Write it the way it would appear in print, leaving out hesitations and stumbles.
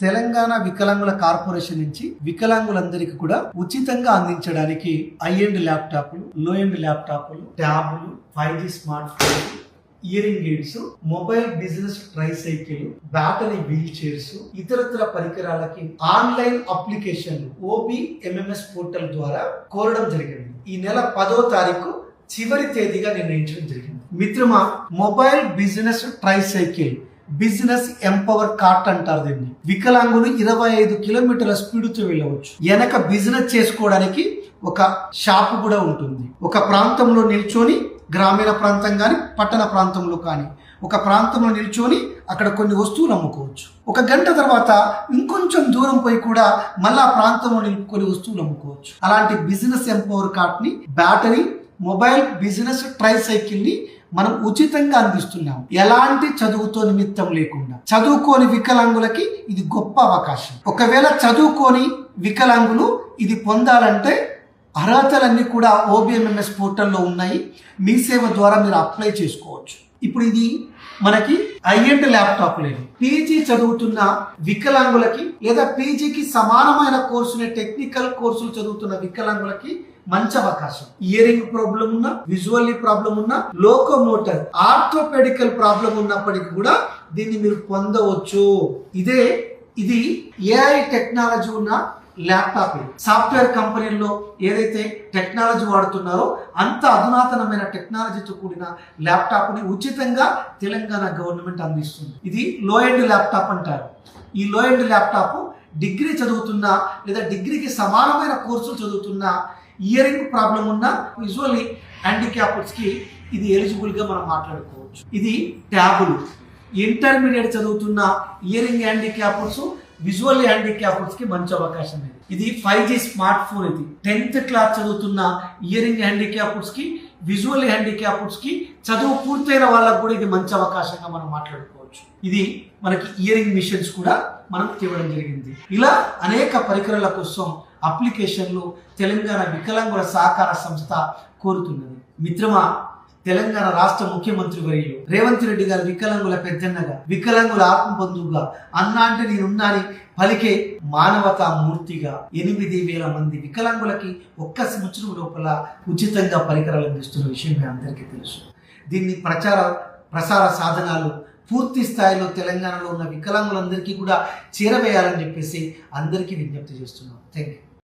తెలంగాణ వికలాంగుల కార్పొరేషన్ నుంచి వికలాంగులందరికీ కూడా ఉచితంగా అందించడానికి హై-ఎండ్ ల్యాప్టాప్లు, లో-ఎండ్ ల్యాప్టాప్లు, ట్యాబ్లు, 5G smart phone, hearing aids, mobile business tricycle, battery wheel chairs, ఇతరత్ర పరికరాలకి ఆన్లైన్ అప్లికేషన్లు OBMMS పోర్టల్ ద్వారా కోరడం జరిగింది. ఈ నెల 10వ తారీఖు చివరి తేదీగా నిర్ణయించడం జరిగింది. మిత్రమా, mobile business tricycle, business empower cart అంటారు దీన్ని. వికలాంగులు 25 కిలోమీటర్ల స్పీడ్తో వెళ్ళవచ్చు. వెనక బిజినెస్ చేసుకోవడానికి ఒక షాప్ కూడా ఉంటుంది. ఒక ప్రాంతంలో నిల్చొని, గ్రామీణ ప్రాంతం కానీ పట్టణ ప్రాంతంలో కానీ ఒక ప్రాంతంలో నిల్చొని అక్కడ కొన్ని వస్తువులు అమ్ముకోవచ్చు. ఒక గంట తర్వాత ఇంకొంచెం దూరం పోయి కూడా మళ్ళా ప్రాంతంలో కొన్ని వస్తువులు అమ్ముకోవచ్చు. అలాంటి బిజినెస్ ఎంపవర్ కార్ట్ ని, బ్యాటరీ, మొబైల్ బిజినెస్ ట్రైసైకిల్ ని మనం ఉచితంగా అందిస్తున్నాం. ఎలాంటి చదువుతో నిమిత్తం లేకుండా. చదువుకోని వికలాంగులకి ఇది గొప్ప అవకాశం. ఒకవేళ చదువుకోని వికలాంగులు ఇది పొందాలంటే అర్హతలన్నీ కూడా OBMMS పోర్టల్లో ఉన్నాయి. మీ సేవ ద్వారా మీరు అప్లై చేసుకోవచ్చు. ఇప్పుడు ఇది మనకి హై-ఎండ్ ల్యాప్టాప్ లేదు. పీజీ చదువుతున్న వికలాంగులకి లేదా పీజీకి సమానమైన కోర్సునే టెక్నికల్ కోర్సులు చదువుతున్న వికలాంగులకి మంచి అవకాశం. ఇయరింగ్ ప్రాబ్లం ఉన్నా, విజువల్లీ ప్రాబ్లం ఉన్నా, లోకోమోటర్, ఆర్థోపెడికల్ ప్రాబ్లం ఉన్నప్పటికీ కూడా దీన్ని మీరు పొందవచ్చు. ఇది AI టెక్నాలజీ ఉన్న ల్యాప్టాప్. సాఫ్ట్వేర్ కంపెనీల్లో ఏదైతే టెక్నాలజీ వాడుతున్నారో అంత అధునాతనమైన టెక్నాలజీతో కూడిన ల్యాప్టాప్ ని ఉచితంగా తెలంగాణ గవర్నమెంట్ అందిస్తుంది. ఇది లో-ఎండ్ ల్యాప్టాప్ అంటారు. ఈ లో-ఎండ్ ల్యాప్టాప్ డిగ్రీ చదువుతున్నా లేదా డిగ్రీకి సమానమైన కోర్సులు చదువుతున్నా, ఇయరింగ్ ప్రాబ్లం ఉన్న, విజువల్లీ హ్యాండిక్యాప్డ్స్ కి ఇది ఎలిజిబుల్ గా మనం మాట్లాడుకోవచ్చు. ఇది ట్యాబులు. ఇంటర్మీడియట్ చదువుతున్న ఇయరింగ్ హ్యాండిక్యాప్డ్స్, విజువల్లీ హ్యాండిక్యాప్డ్స్ కి మంచి అవకాశం. ఇది 5G స్మార్ట్ ఫోన్. ఇది 10th క్లాస్ చదువుతున్న ఇయరింగ్ హ్యాండిక్యాప్డ్స్ కి, విజువల్లీ హ్యాండిక్యాప్డ్స్ కి, చదువు పూర్తయిన వాళ్ళకు కూడా ఇది మంచి అవకాశంగా మనం మాట్లాడుకోవచ్చు. ఇది మనకి ఇయరింగ్ మిషన్స్ కూడా మనం తేవడం జరిగింది. ఇలా అనేక పరికరాల కోసం అప్లికేషన్లు తెలంగాణ వికలాంగుల సహకార సంస్థ కోరుతున్నది. మిత్రమా, తెలంగాణ రాష్ట్ర ముఖ్యమంత్రి వర్యులు రేవంత్ రెడ్డి గారు వికలాంగుల పెద్దన్నగా, వికలాంగుల ఆత్మబంధువుగా, అన్నా అంటే నేనున్నాని పలికే మానవతా మూర్తిగా 8,000 మంది వికలాంగులకి ఒక్క సంవత్సరం లోపల ఉచితంగా పరికరాలు అందిస్తున్న విషయం మీ అందరికీ తెలుసు. దీన్ని ప్రసార సాధనాలు పూర్తి స్థాయిలో తెలంగాణలో ఉన్న వికలాంగులందరికీ కూడా చేరవేయాలని చెప్పేసి అందరికీ విజ్ఞప్తి చేస్తున్నాం. Thank you.